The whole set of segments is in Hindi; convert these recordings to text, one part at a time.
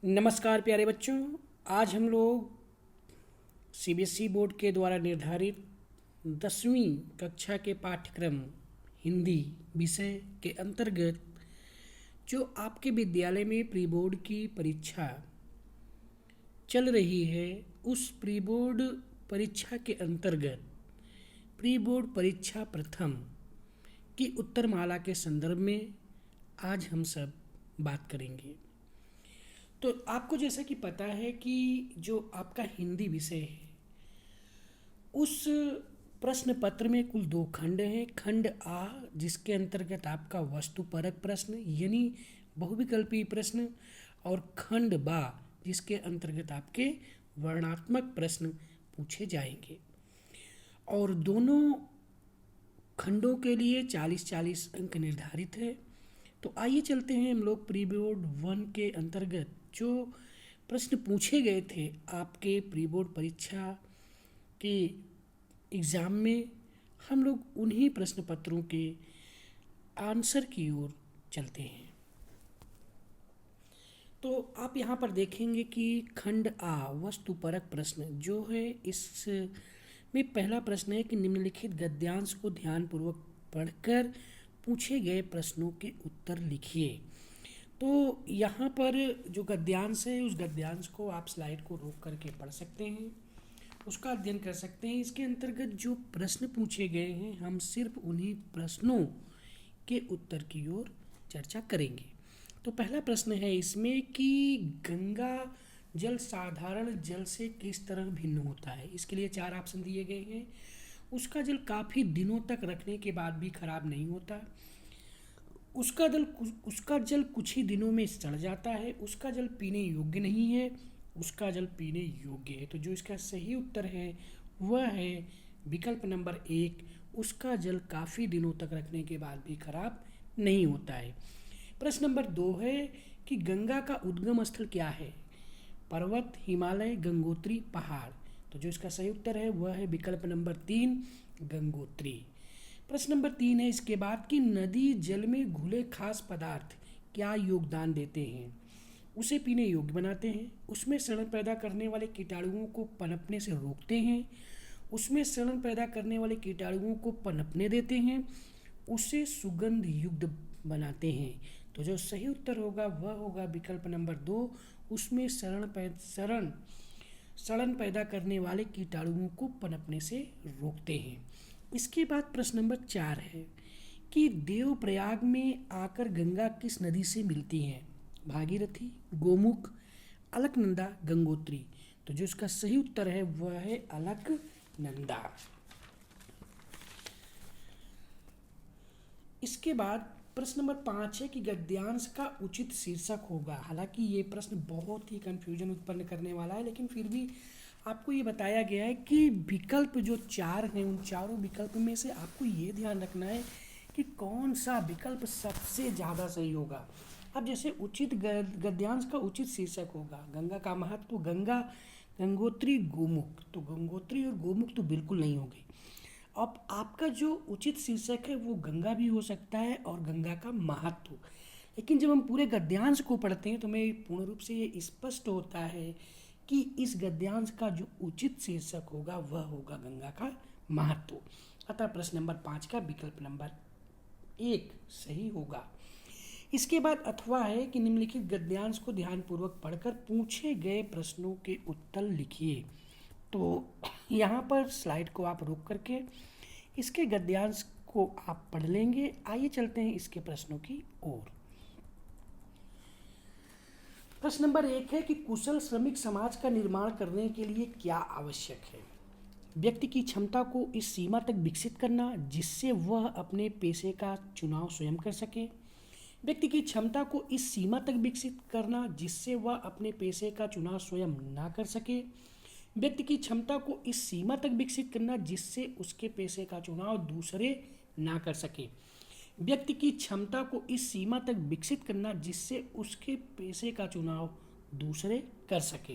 नमस्कार प्यारे बच्चों। आज हम लोग सीबीएसई बोर्ड के द्वारा निर्धारित 10वीं कक्षा के पाठ्यक्रम हिंदी विषय के अंतर्गत जो आपके विद्यालय में प्री बोर्ड की परीक्षा चल रही है, उस प्री बोर्ड परीक्षा के अंतर्गत प्री बोर्ड परीक्षा प्रथम की उत्तरमाला के संदर्भ में आज हम सब बात करेंगे। तो आपको जैसा कि पता है कि जो आपका हिंदी विषय है, उस प्रश्न पत्र में कुल 2 खंड हैं। खंड आ, जिसके अंतर्गत आपका वस्तुपरक प्रश्न यानी बहुविकल्पीय प्रश्न, और खंड बा, जिसके अंतर्गत आपके वर्णनात्मक प्रश्न पूछे जाएंगे। और दोनों खंडों के लिए 40-40 अंक निर्धारित है। तो आइए चलते हैं हम लोग प्री बोर्ड 1 के अंतर्गत जो प्रश्न पूछे गए थे आपके प्री बोर्ड परीक्षा के एग्ज़ाम में, हम लोग उन्हीं प्रश्न पत्रों के आंसर की ओर चलते हैं। तो आप यहाँ पर देखेंगे कि खंड आ वस्तुपरक प्रश्न जो है, इस में पहला प्रश्न है कि निम्नलिखित गद्यांश को ध्यानपूर्वक पढ़कर पूछे गए प्रश्नों के उत्तर लिखिए। तो यहाँ पर जो गद्यांश है, उस गद्यांश को आप स्लाइड को रोक करके पढ़ सकते हैं, उसका अध्ययन कर सकते हैं। इसके अंतर्गत जो प्रश्न पूछे गए हैं, हम सिर्फ उन्हीं प्रश्नों के उत्तर की ओर चर्चा करेंगे। तो पहला प्रश्न है इसमें कि गंगा जल साधारण जल से किस तरह भिन्न होता है। इसके लिए 4 ऑप्शन दिए गए हैं। उसका जल काफ़ी दिनों तक रखने के बाद भी खराब नहीं होता, उसका जल कुछ ही दिनों में सड़ जाता है, उसका जल पीने योग्य नहीं है, उसका जल पीने योग्य है। तो जो इसका सही उत्तर है वह है विकल्प नंबर 1, उसका जल काफ़ी दिनों तक रखने के बाद भी खराब नहीं होता है। प्रश्न नंबर 2 है कि गंगा का उद्गम स्थल क्या है। पर्वत, हिमालय, गंगोत्री, पहाड़। तो जो इसका सही उत्तर है वह है विकल्प नंबर 3, गंगोत्री। प्रश्न नंबर 3 है इसके बाद कि नदी जल में घुले खास पदार्थ क्या योगदान देते हैं। उसे पीने योग्य बनाते हैं, उसमें सड़न पैदा करने वाले कीटाणुओं को पनपने से रोकते हैं, उसमें सड़न पैदा करने वाले कीटाणुओं को पनपने देते हैं, उसे सुगंध युक्त बनाते हैं। तो जो सही उत्तर होगा वह होगा विकल्प नंबर 2, उसमें सड़न पैदा करने वाले कीटाणुओं को पनपने से रोकते हैं। इसके बाद प्रश्न नंबर 4 है कि देवप्रयाग में आकर गंगा किस नदी से मिलती है। भागीरथी, गोमुख, अलकनंदा, गंगोत्री। तो जो इसका सही उत्तर है वह है अलकनंदा। इसके बाद प्रश्न नंबर 5 है कि गद्यांश का उचित शीर्षक होगा। हालांकि ये प्रश्न बहुत ही कन्फ्यूजन उत्पन्न करने वाला है, लेकिन फिर भी आपको ये बताया गया है कि विकल्प जो 4 हैं, उन चारों विकल्प में से आपको ये ध्यान रखना है कि कौन सा विकल्प सबसे ज़्यादा सही होगा। अब जैसे उचित गद्यांश का उचित शीर्षक होगा, गंगा का महत्व, गंगा, गंगोत्री, गोमुख। तो गंगोत्री और गोमुख तो बिल्कुल नहीं होगी। अब आपका जो उचित शीर्षक है वो गंगा भी हो सकता है और गंगा का महत्व, लेकिन जब हम पूरे गद्यांश को पढ़ते हैं तो हमें पूर्ण रूप से ये स्पष्ट होता है कि इस गद्यांश का जो उचित शीर्षक होगा वह होगा गंगा का महत्व। अतः प्रश्न नंबर 5 का विकल्प नंबर 1 सही होगा। इसके बाद अथवा है कि निम्नलिखित गद्यांश को ध्यानपूर्वक पढ़कर पूछे गए प्रश्नों के उत्तर लिखिए। तो यहाँ पर स्लाइड को आप रोक करके इसके गद्यांश को आप पढ़ लेंगे। आइए चलते हैं इसके प्रश्नों की ओर। प्रश्न नंबर 1 है कि कुशल श्रमिक समाज का निर्माण करने के लिए क्या आवश्यक है। व्यक्ति की क्षमता को इस सीमा तक विकसित करना जिससे वह अपने पेशे का चुनाव स्वयं कर सके। व्यक्ति की क्षमता को इस सीमा तक विकसित करना जिससे वह अपने पेशे का चुनाव स्वयं ना कर सके। व्यक्ति की क्षमता को इस सीमा तक विकसित करना जिससे उसके पेशे का चुनाव दूसरे ना कर सके। व्यक्ति की क्षमता को इस सीमा तक विकसित करना जिससे उसके पेशे का चुनाव दूसरे कर सके।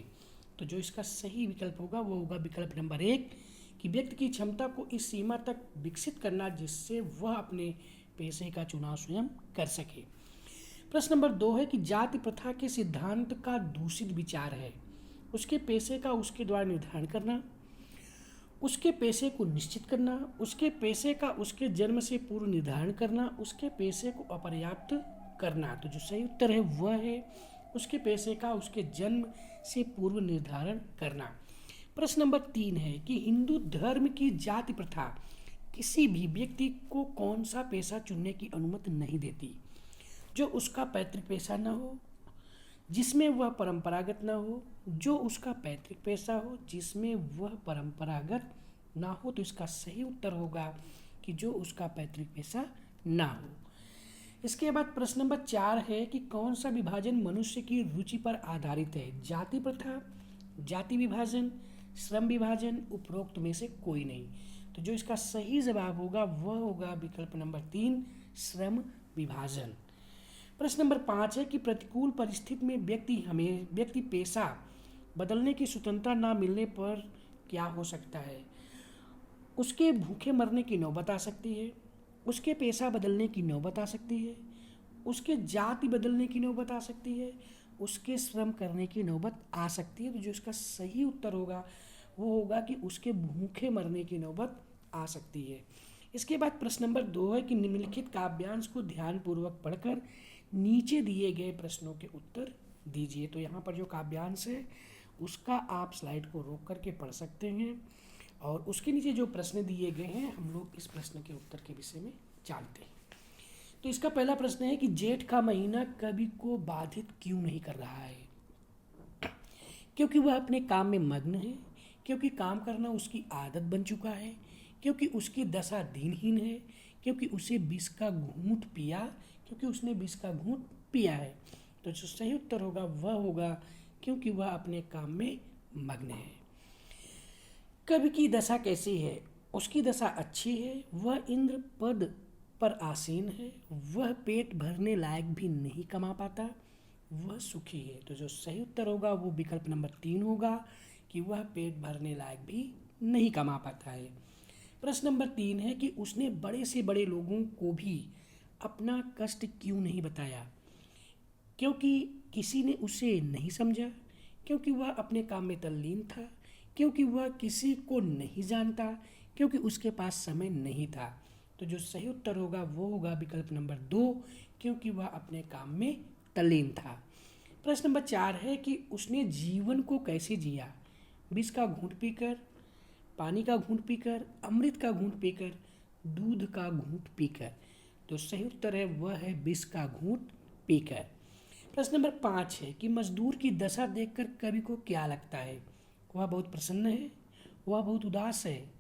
तो जो इसका सही विकल्प होगा वो होगा विकल्प नंबर 1 कि व्यक्ति की क्षमता को इस सीमा तक विकसित करना जिससे वह अपने पेशे का चुनाव स्वयं कर सके। प्रश्न नंबर 2 है कि जाति प्रथा के सिद्धांत का दूषित विचार है। उसके पेशे का उसके द्वारा निर्धारण करना, उसके पेशे को निश्चित करना, उसके पेशे का उसके जन्म से पूर्व निर्धारण करना, उसके पेशे को अपर्याप्त करना। तो जो सही उत्तर है वह है उसके पेशे का उसके जन्म से पूर्व निर्धारण करना। प्रश्न नंबर 3 है कि हिंदू धर्म की जाति प्रथा किसी भी व्यक्ति को कौन सा पेशा चुनने की अनुमति नहीं देती जो उसका पैतृक पेशा न हो, जिसमें वह परंपरागत न हो, जो उसका पैतृक पेशा हो जिसमें वह परंपरागत ना हो। तो इसका सही उत्तर होगा कि जो उसका पैतृक पेशा ना हो। इसके बाद प्रश्न नंबर 4 है कि कौन सा विभाजन मनुष्य की रुचि पर आधारित है? जाति प्रथा, जाति विभाजन, श्रम विभाजन, उपरोक्त में से कोई नहीं। तो जो इसका सही जवाब होगा वह होगा विकल्प नंबर 3, श्रम विभाजन। प्रश्न नंबर 5 है कि प्रतिकूल परिस्थिति में व्यक्ति पेशा बदलने की स्वतंत्रता ना मिलने पर क्या हो सकता है? उसके भूखे मरने की नौबत आ सकती है, उसके पेशा बदलने की नौबत आ सकती है, उसके जाति बदलने की नौबत आ सकती है, उसके श्रम करने की नौबत आ सकती है। तो जो इसका सही उत्तर होगा वो होगा कि उसके भूखे मरने की नौबत आ सकती है। इसके बाद प्रश्न नंबर 2 है कि निम्नलिखित काव्यांश को ध्यानपूर्वक पढ़कर नीचे दिए गए प्रश्नों के उत्तर दीजिए। तो यहाँ पर जो काव्यांश है उसका आप स्लाइड को रोक करके पढ़ सकते हैं और उसके नीचे जो प्रश्न दिए गए हैं हम लोग इस प्रश्न के उत्तर के विषय में जानते हैं। तो इसका पहला प्रश्न है कि जेठ का महीना कवि को बाधित क्यों नहीं कर रहा है? क्योंकि वह अपने काम में मग्न है, क्योंकि काम करना उसकी आदत बन चुका है, क्योंकि उसकी दशा दीनहीन है, क्योंकि उसने विष का घूंट पिया है। तो जो सही उत्तर होगा वह होगा क्योंकि वह अपने काम में मग्न है। कवि की दशा कैसी है? उसकी दशा अच्छी है, वह इंद्र पद पर आसीन है, वह पेट भरने लायक भी नहीं कमा पाता, वह सुखी है। तो जो सही उत्तर होगा वो विकल्प नंबर 3 होगा कि वह पेट भरने लायक भी नहीं कमा पाता है। प्रश्न नंबर 3 है कि उसने बड़े से बड़े लोगों को भी अपना कष्ट क्यों नहीं बताया? क्योंकि किसी ने उसे नहीं समझा, क्योंकि वह अपने काम में तल्लीन था, क्योंकि वह किसी को नहीं जानता, क्योंकि उसके पास समय नहीं था। तो जो सही उत्तर होगा वो होगा विकल्प नंबर 2 क्योंकि वह अपने काम में तल्लीन था। प्रश्न नंबर 4 है कि उसने जीवन को कैसे जिया? विष का घूंट पीकर, पानी का घूंट पीकर, अमृत का घूंट पीकर, दूध का घूंट पीकर। तो सही उत्तर है वह है विष का घूंट पीकर। प्रश्न नंबर 5 है कि मजदूर की दशा देखकर कवि को क्या लगता है? वह बहुत प्रसन्न है, वह बहुत उदास है,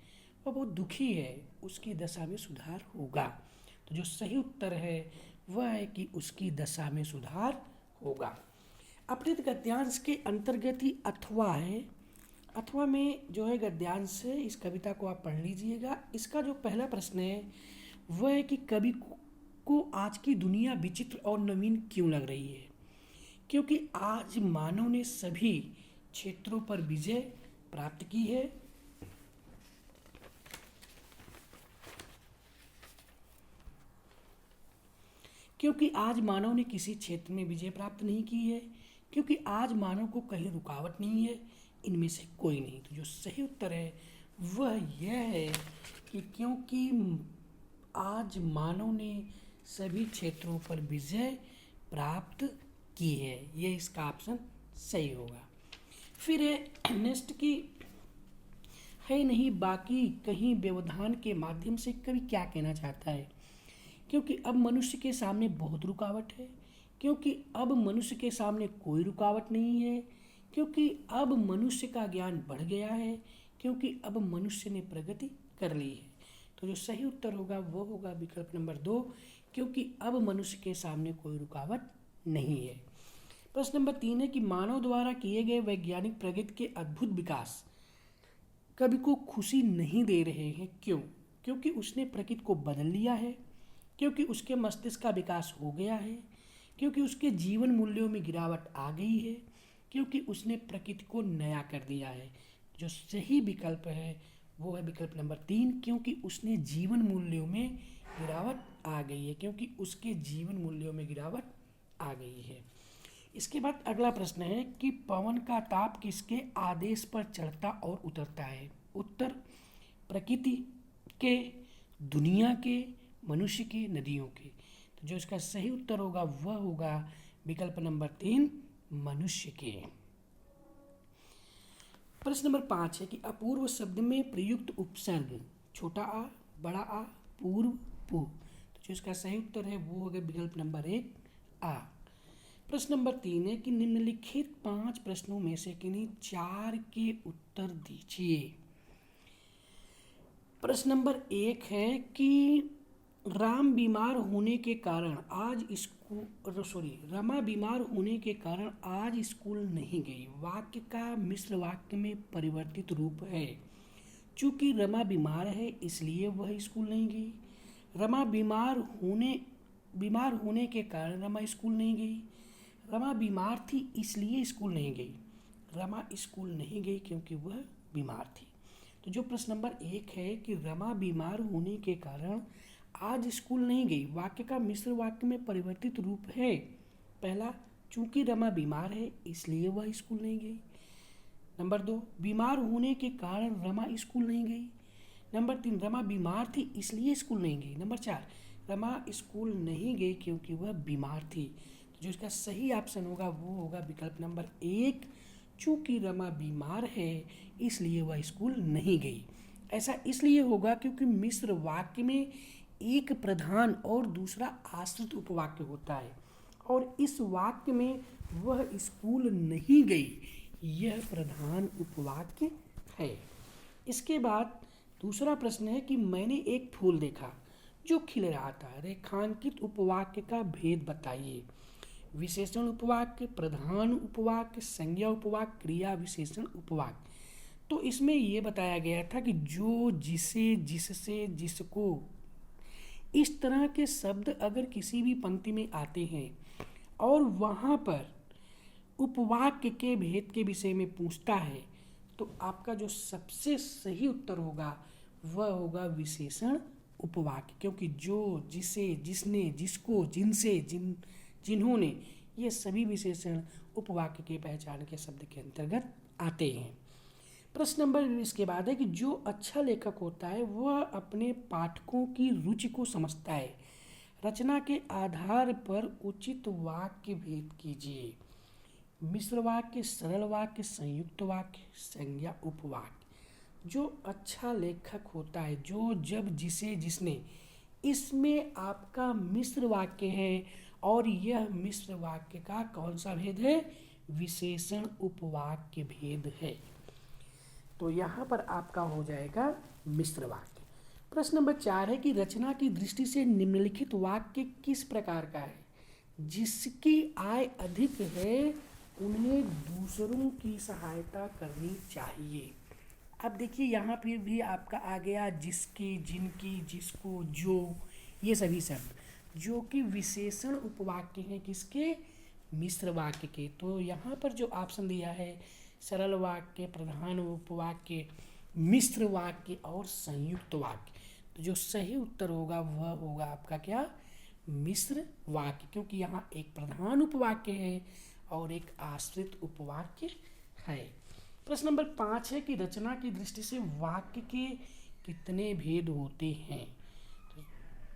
वह बहुत दुखी है, उसकी दशा में सुधार होगा। तो जो सही उत्तर है वह है कि उसकी दशा में सुधार होगा। अपने गद्यांश के अंतर्गत ही अथवा है, अथवा में जो है गद्यांश है, इस कविता को आप पढ़ लीजिएगा। इसका जो पहला प्रश्न है वह है कि कवि को आज की दुनिया विचित्र और नवीन क्यों लग रही है? क्योंकि आज मानव ने सभी क्षेत्रों पर विजय प्राप्त की है, क्योंकि आज मानव ने किसी क्षेत्र में विजय प्राप्त नहीं की है, क्योंकि आज मानव को कहीं रुकावट नहीं है, इनमें से कोई नहीं। तो जो सही उत्तर है वह यह है कि क्योंकि आज मानव ने सभी क्षेत्रों पर विजय प्राप्त की है, यह इसका ऑप्शन सही होगा। फिर है नेक्स्ट की है नहीं बाकी कहीं व्यवधान के माध्यम से कवि क्या कहना चाहता है? क्योंकि अब मनुष्य के सामने बहुत रुकावट है, क्योंकि अब मनुष्य के सामने कोई रुकावट नहीं है, क्योंकि अब मनुष्य का ज्ञान बढ़ गया है, क्योंकि अब मनुष्य ने प्रगति कर ली है। तो जो सही उत्तर होगा वो होगा विकल्प नंबर 2 क्योंकि अब मनुष्य के सामने कोई रुकावट नहीं है। प्रश्न नंबर 3 है कि मानव द्वारा किए गए वैज्ञानिक प्रगति के अद्भुत विकास कवि को खुशी नहीं दे रहे हैं। क्यों? क्योंकि उसने प्रकृति को बदल लिया है, क्योंकि उसके मस्तिष्क का विकास हो गया है, क्योंकि उसके जीवन मूल्यों में गिरावट आ गई है, क्योंकि उसने प्रकृति को नया कर दिया है। जो सही विकल्प है वो है विकल्प नंबर 3 क्योंकि उसने जीवन मूल्यों में गिरावट आ गई है, क्योंकि उसके जीवन मूल्यों में गिरावट आ गई है। इसके बाद अगला प्रश्न है कि पवन का ताप किसके आदेश पर चढ़ता और उतरता है? उत्तर प्रकृति के, दुनिया के, मनुष्य के, नदियों के। तो जो इसका सही उत्तर होगा वह होगा विकल्प नंबर 3, मनुष्य के। प्रश्न नंबर 5 है कि अपूर्व शब्द में प्रयुक्त उपसर्ग छोटा आ, बड़ा आ, पूर्व, पू। तो जो इसका सही उत्तर है वो होगा विकल्प नंबर 1, आ। प्रश्न नंबर 3 है कि निम्नलिखित 5 प्रश्नों में से किन्हीं 4 के उत्तर दीजिए। प्रश्न नंबर 1 है कि राम बीमार होने के कारण आज रमा बीमार होने के कारण आज स्कूल नहीं गई। वाक्य का मिश्र वाक्य में परिवर्तित रूप है। चूंकि रमा बीमार है इसलिए वह स्कूल नहीं गई। रमा बीमार होने के कारण रमा स्कूल नहीं गई। रमा बीमार थी इसलिए स्कूल नहीं गई। रमा स्कूल नहीं गई क्योंकि वह बीमार थी। तो जो प्रश्न नंबर 1 है कि रमा बीमार होने के कारण आज स्कूल नहीं गई, वाक्य का मिश्र वाक्य में परिवर्तित रूप है। पहला, चूंकि रमा बीमार है इसलिए वह स्कूल नहीं गई। नंबर 2, बीमार होने के कारण रमा स्कूल नहीं गई। नंबर 3, रमा बीमार थी इसलिए स्कूल नहीं गई। नंबर 4, रमा स्कूल नहीं गई क्योंकि वह बीमार थी। तो जो इसका सही ऑप्शन होगा वो होगा विकल्प नंबर 1, चूंकि रमा बीमार है इसलिए वह स्कूल नहीं गई। ऐसा इसलिए होगा क्योंकि मिश्र वाक्य में एक प्रधान और दूसरा आश्रित उपवाक्य होता है और इस वाक्य में वह स्कूल नहीं गई यह प्रधान उपवाक्य है। इसके बाद दूसरा प्रश्न है कि मैंने एक फूल देखा जो खिल रहा था। रेखांकित उपवाक्य का भेद बताइए। विशेषण उपवाक्य, प्रधान उपवाक्य, संज्ञा उपवाक्य, क्रिया विशेषण उपवाक्य। तो इसमें यह बताया गया था कि जो, जिसे, जिससे, जिसको, इस तरह के शब्द अगर किसी भी पंक्ति में आते हैं और वहाँ पर उपवाक्य के भेद के विषय में पूछता है तो आपका जो सबसे सही उत्तर होगा वह होगा विशेषण उपवाक्य, क्योंकि जो, जिसे, जिसने, जिसको, जिनसे, जिन्होंने, ये सभी विशेषण उपवाक्य के पहचान के शब्द के अंतर्गत आते हैं। प्रश्न नंबर इसके बाद है कि जो अच्छा लेखक होता है वह अपने पाठकों की रुचि को समझता है। रचना के आधार पर उचित वाक्य भेद कीजिए। मिश्र वाक्य, सरल वाक्य, संयुक्त वाक्य, संज्ञा उपवाक्य। जो अच्छा लेखक होता है, जो, जब, जिसे, जिसने, इसमें आपका मिश्र वाक्य है और यह मिश्र वाक्य का कौन सा भेद है? विशेषण उपवाक्य भेद है। तो यहाँ पर आपका हो जाएगा मिश्र वाक्य। प्रश्न नंबर 4 है कि रचना की दृष्टि से निम्नलिखित वाक्य किस प्रकार का है? जिसकी आय अधिक है उन्हें दूसरों की सहायता करनी चाहिए। अब देखिए यहाँ पर भी आपका आ गया जिसकी, जिनकी, जिसको, जो, ये सभी शब्द जो कि विशेषण उपवाक्य हैं किसके? मिश्र वाक्य के। तो यहाँ पर जो ऑप्शन दिया है सरल वाक्य, प्रधान उपवाक्य, मिश्र वाक्य और संयुक्त वाक्य, तो जो सही उत्तर होगा वह होगा आपका क्या? मिश्र वाक्य, क्योंकि यहाँ एक प्रधान उपवाक्य है और एक आश्रित उपवाक्य है। प्रश्न नंबर 5 है कि रचना की दृष्टि से वाक्य के कितने भेद होते हैं?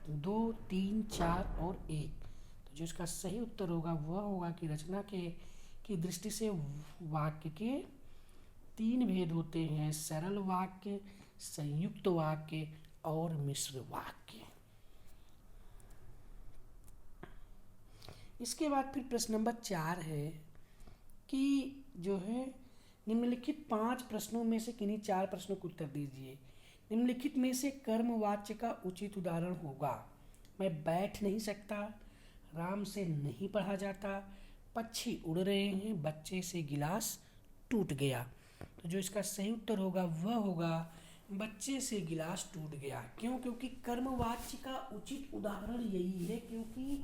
तो 2, 3, 4 और 1। तो जो इसका सही उत्तर होगा वह होगा कि रचना की दृष्टि से वाक्य के 3 भेद होते हैं: सरल वाक्य, संयुक्त वाक्य और मिश्र वाक्य। इसके बाद फिर प्रश्न नंबर 4 है कि जो है निम्नलिखित 5 प्रश्नों में से किन्हीं 4 प्रश्नों को उत्तर दीजिए। निम्नलिखित में से कर्मवाच्य का उचित उदाहरण होगा। मैं बैठ नहीं सकता, राम से नहीं पढ़ा जाता, पक्षी उड़ रहे हैं, बच्चे से गिलास टूट गया। तो जो इसका सही उत्तर होगा वह होगा बच्चे से गिलास टूट गया। क्यों? क्योंकि कर्मवाच्य का उचित उदाहरण यही है, क्योंकि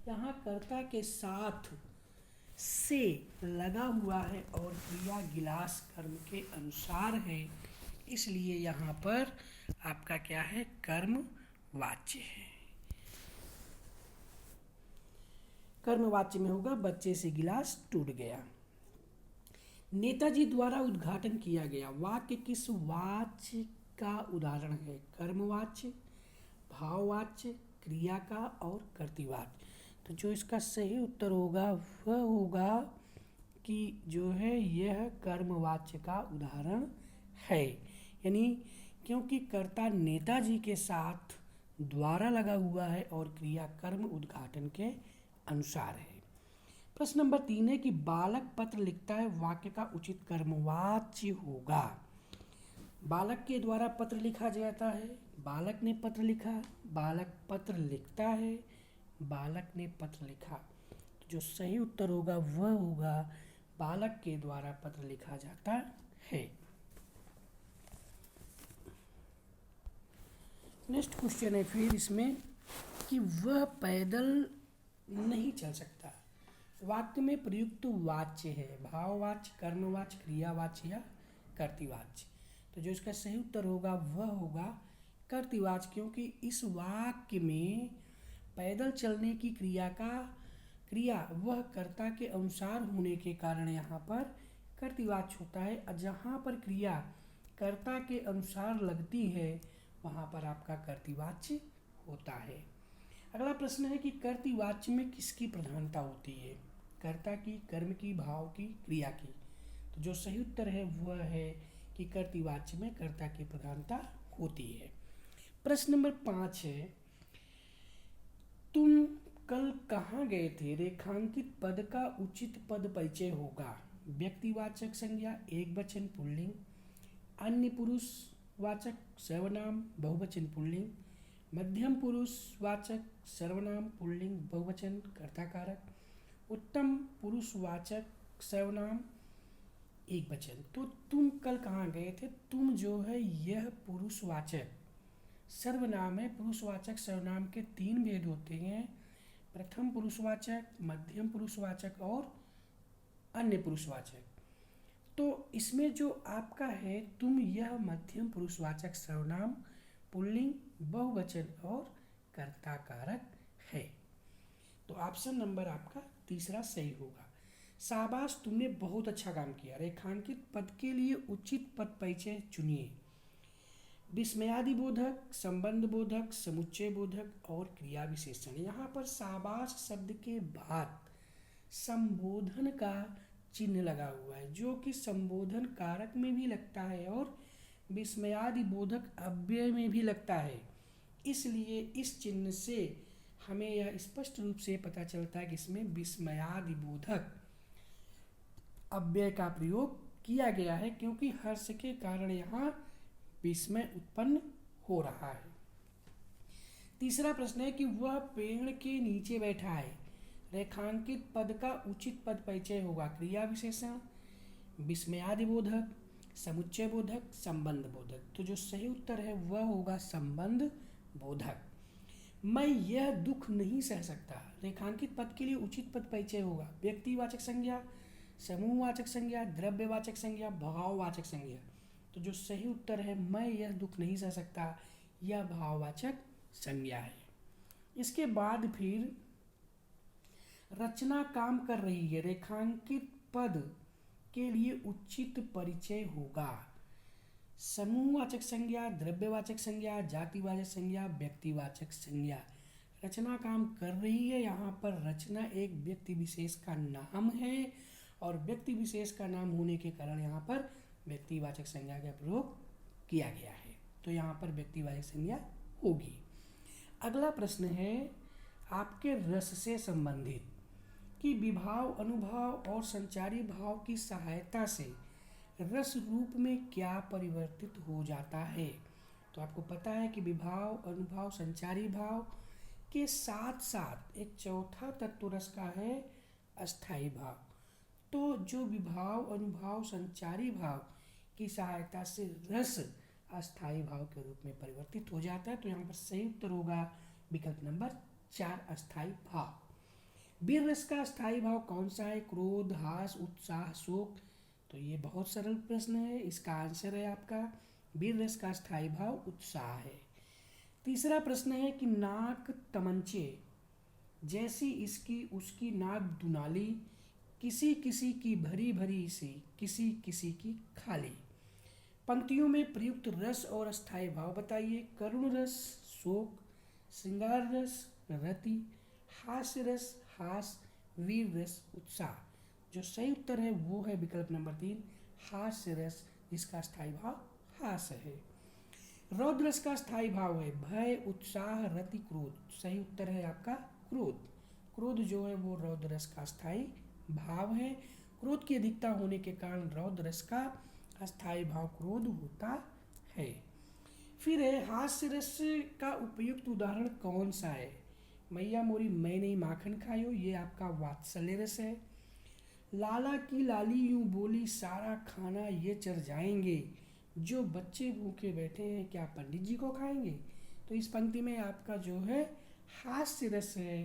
यहाँ कर्ता के साथ से लगा हुआ है और क्रिया गिलास कर्म के अनुसार है, इसलिए यहाँ पर आपका क्या है? कर्म वाच्य है। कर्मवाच्य में होगा बच्चे से गिलास टूट गया। नेताजी द्वारा उद्घाटन किया गया वाक्य किस वाच्य का उदाहरण है? कर्मवाच्य, भाववाच्य, क्रिया का और कर्तृवाच्य। तो जो इसका सही उत्तर होगा वह होगा कि जो है यह कर्मवाच्य का उदाहरण है। यानी क्योंकि कर्ता नेताजी के साथ द्वारा लगा हुआ है और क्रिया कर्म उद्घाटन के अनुसार है। प्रश्न नंबर 3 है कि बालक पत्र लिखता है वाक्य का उचित कर्मवाच्य होगा। बालक के द्वारा पत्र लिखा जाता है, बालक ने पत्र लिखा, बालक पत्र लिखता है, बालक ने पत्र लिखा। तो जो सही उत्तर होगा वह होगा बालक के द्वारा पत्र लिखा जाता है। नेक्स्ट क्वेश्चन है फिर इसमें कि वह पैदल नहीं चल सकता। वाक्य में प्रयुक्त वाच्य है भाववाच्य, कर्मवाच्य, क्रियावाच्य या कर्तृवाच्य। तो जो इसका सही उत्तर होगा वह होगा कर्तृवाच्य, क्योंकि इस वाक्य में पैदल चलने की क्रिया वह कर्ता के अनुसार होने के कारण यहाँ पर कर्तृवाच्य होता है। जहाँ पर क्रिया कर्ता के अनुसार लगती है वहाँ पर आपका कर्तृवाच्य होता है। अगला प्रश्न है कि कर्तृवाच्य में किसकी प्रधानता होती है? कर्ता की, कर्म की, भाव की, क्रिया की। तो जो सही उत्तर है वह है कि कर्तृवाच्य में कर्ता की प्रधानता होती है। प्रश्न नंबर 5 है तुम कल कहाँ गए थे? रेखांकित पद का उचित पद परिचय होगा। व्यक्तिवाचक संज्ञा एक वचन पुल्लिंग, अन्य पुरुष वाचक सर्वनाम बहुवचन पुल्लिंग, मध्यम पुरुष वाचक सर्वनाम पुल्लिंग बहुवचन कर्ता कारक, उत्तम पुरुष वाचक सर्वनाम एक वचन। तो तुम कल कहाँ गए थे? तुम जो है यह पुरुषवाचक सर्वनाम है। पुरुषवाचक सर्वनाम के 3 भेद होते हैं, प्रथम पुरुषवाचक, मध्यम पुरुषवाचक और अन्य पुरुषवाचक। तो इसमें जो आपका है तुम यह मध्यम पुरुषवाचक सर्वनाम पुल्लिंग बहुवचन और कर्ता कारक है। तो ऑप्शन नंबर आपका तीसरा सही होगा। शाबाश, तुमने बहुत अच्छा काम किया। रेखांकित पद के लिए उचित पद परिचय चुनिए। विस्मयादि बोधक, संबंध बोधक, समुच्चय बोधक और क्रिया विशेषण। यहाँ पर शाबाश शब्द के बाद संबोधन का चिन्ह लगा हुआ है जो कि संबोधन कारक में भी लगता है और विस्मयादि बोधक अव्यय में भी लगता है। इसलिए इस चिन्ह से हमें यह स्पष्ट रूप से पता चलता है कि इसमें विस्मयादि बोधक अव्यय का प्रयोग किया गया है, क्योंकि हर्ष के कारण यहाँ विस्मय उत्पन्न हो रहा है। तीसरा प्रश्न है कि वह पेड़ के नीचे बैठा है। रेखांकित पद का उचित पद परिचय होगा। क्रिया विशेषण, विस्मयादि बोधक, समुच्चय बोधक, संबंध बोधक। तो जो सही उत्तर है वह होगा संबंध बोधक। मैं यह दुख नहीं सह सकता। रेखांकित पद के लिए उचित पद परिचय होगा। व्यक्तिवाचक संज्ञा, समूहवाचक संज्ञा, द्रव्यवाचक संज्ञा, भाववाचक संज्ञा। तो जो सही उत्तर है मैं यह दुख नहीं सह सकता, यह भाववाचक संज्ञा है। इसके बाद फिर रचना काम कर रही है। रेखांकित पद के लिए उचित परिचय होगा। समूहवाचक संज्ञा, द्रव्यवाचक संज्ञा, जातिवाचक संज्ञा, व्यक्तिवाचक संज्ञा। रचना काम कर रही है, यहाँ पर रचना एक व्यक्ति विशेष का नाम है और व्यक्ति विशेष का नाम होने के कारण यहाँ पर व्यक्तिवाचक संज्ञा का प्रयोग किया गया है। तो यहाँ पर व्यक्तिवाचक संज्ञा होगी। अगला प्रश्न है आपके रस से संबंधित कि विभाव, अनुभाव और संचारी भाव की सहायता से रस रूप में क्या परिवर्तित हो जाता है। तो आपको पता है कि विभाव, अनुभाव, संचारी भाव के साथ साथ एक चौथा तत्व रस का है अस्थाई भाव। तो जो विभाव, अनुभाव, संचारी भाव की सहायता से रस अस्थाई भाव के रूप में परिवर्तित हो जाता है। तो यहाँ पर सही उत्तर होगा विकल्प नंबर 4 अस्थाई भाव। वीर रस का अस्थाई भाव कौन सा है? क्रोध, हास, उत्साह, शोक। तो ये बहुत सरल प्रश्न है, इसका आंसर है आपका वीर रस का स्थायी भाव उत्साह है। तीसरा प्रश्न है कि नाक तमंचे जैसी इसकी उसकी नाक दुनाली, किसी किसी की भरी भरी सी, किसी किसी की खाली। पंक्तियों में प्रयुक्त रस और अस्थायी भाव बताइए। करुण रस शोक, श्रृंगार रस रति, हास्य रस हास, वीर रस उत्साह। जो सही उत्तर है वो है विकल्प नंबर 3, हास्य रस, जिसका स्थायी भाव हास्य है। रौद्र रस का स्थायी भाव है भय उत्साह रति क्रोध। सही उत्तर है आपका क्रोध। क्रोध जो है वो रौद्र रस का स्थायी भाव है। क्रोध की अधिकता होने के कारण रौद्र रस का अस्थायी भाव क्रोध होता है। फिर है हास्य रस का उपयुक्त उदाहरण कौन सा है। मैया मोरी मैं नहीं माखन खायो, ये आपका वात्सल्य रस है। लाला की लाली यूं बोली सारा खाना ये चर जाएंगे, जो बच्चे भूखे बैठे हैं क्या पंडित जी को खाएंगे। तो इस पंक्ति में आपका जो है हास्य रस है,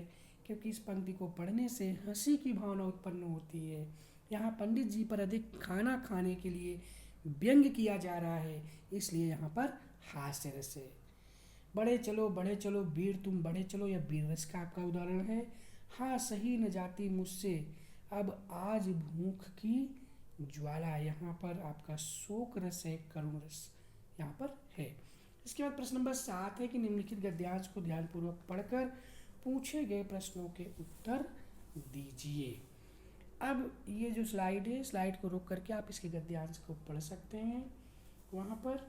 क्योंकि इस पंक्ति को पढ़ने से हंसी की भावना उत्पन्न होती है। यहाँ पंडित जी पर अधिक खाना खाने के लिए व्यंग किया जा रहा है, इसलिए यहाँ पर हास्य रस है। बढ़े चलो वीर तुम बढ़े चलो, यह वीर रस का आपका उदाहरण है। हाँ सही न जाती मुझसे अब आज भूख की ज्वाला, यहाँ पर आपका शोक रस है, करुण रस यहाँ पर है। इसके बाद प्रश्न नंबर 7 है कि निम्नलिखित गद्यांश को ध्यानपूर्वक पढ़कर पूछे गए प्रश्नों के उत्तर दीजिए। अब ये जो स्लाइड है, स्लाइड को रोक करके आप इसके गद्यांश को पढ़ सकते हैं वहाँ पर।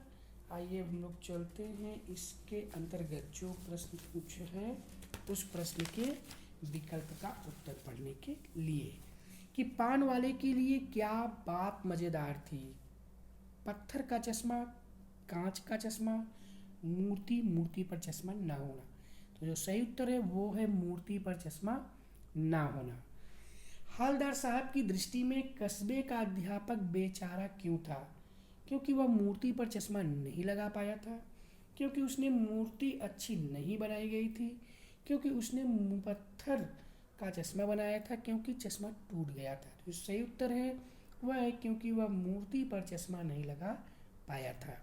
आइए हम लोग चलते हैं इसके अंतर्गत जो प्रश्न पूछे हैं उस प्रश्न के विकल्प का उत्तर पढ़ने के लिए। कि पान वाले के लिए क्या बात मज़ेदार थी। पत्थर का चश्मा, कांच का चश्मा, मूर्ति पर चश्मा ना होना। तो जो सही उत्तर है वो है मूर्ति पर चश्मा ना होना। हवलदार साहब की दृष्टि में कस्बे का अध्यापक बेचारा क्यों था। क्योंकि वह मूर्ति पर चश्मा नहीं लगा पाया था, क्योंकि उसने मूर्ति अच्छी नहीं बनाई गई थी, क्योंकि उसने पत्थर का चश्मा बनाया था, क्योंकि चश्मा टूट गया था। तो सही उत्तर है वह है क्योंकि वह मूर्ति पर चश्मा नहीं लगा पाया था।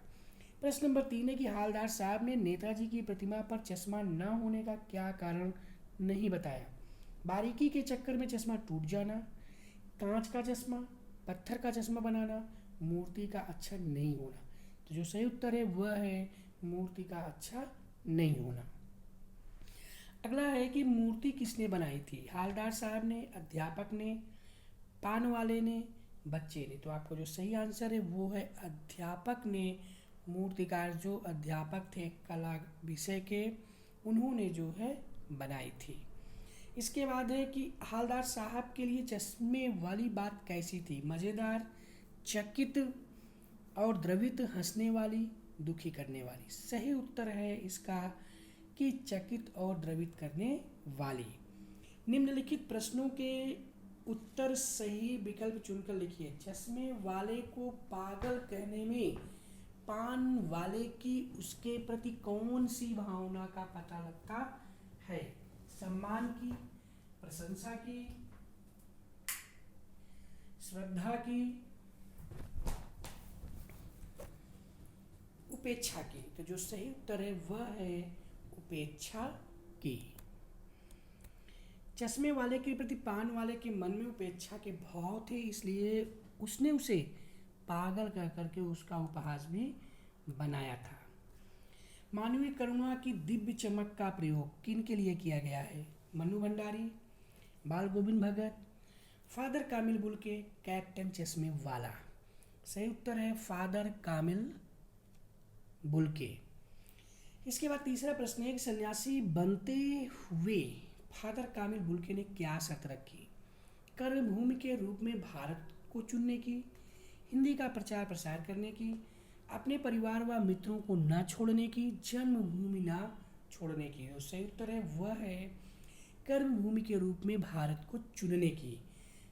प्रश्न नंबर 3 है कि हवलदार साहब ने नेताजी की प्रतिमा पर चश्मा न होने का क्या कारण नहीं बताया। बारीकी के चक्कर में चश्मा टूट जाना, कांच का चश्मा, पत्थर का चश्मा बनाना, मूर्ति का अच्छा नहीं होना। तो जो सही उत्तर है वह है मूर्ति का अच्छा नहीं होना। अगला है कि मूर्ति किसने बनाई थी। हवलदार साहब ने, अध्यापक ने, पान वाले ने, बच्चे ने। तो आपको जो सही आंसर है वो है अध्यापक ने। मूर्तिकार जो अध्यापक थे कला विषय के, उन्होंने जो है बनाई थी। इसके बाद है कि हवलदार साहब के लिए चश्मे वाली बात कैसी थी। मज़ेदार, चकित और द्रवित, हंसने वाली, दुखी करने वाली। सही उत्तर है इसका कि चकित और द्रवित करने वाली। निम्नलिखित प्रश्नों के उत्तर सही विकल्प चुनकर लिखिए। चश्मे वाले को पागल कहने में पान वाले की उसके प्रति कौन सी भावना का पता लगता है। सम्मान की, प्रशंसा की, श्रद्धा की, उपेक्षा की। तो जो सही उत्तर है वह है उपेक्षा की। चश्मे वाले के प्रति पान वाले के मन में उपेक्षा के भाव थे, इसलिए उसने उसे पागल कह करके उसका उपहास भी बनाया था। मानवीय करुणा की दिव्य चमक का प्रयोग किन के लिए किया गया है। मनु भंडारी, बाल गोविंद भगत, फादर कामिल बुल्के, कैप्टन चश्मे वाला। सही उत्तर है फादर कामिल बुल्के। इसके बाद तीसरा प्रश्न है कि सन्यासी बनते हुए फादर कामिल बुल्के ने क्या शर्त रखी। कर्मभूमि के रूप में भारत को चुनने की, हिंदी का प्रचार प्रसार करने की, अपने परिवार व मित्रों को न छोड़ने की, जन्मभूमि न छोड़ने की। तो सही उत्तर है वह है कर्मभूमि के रूप में भारत को चुनने की।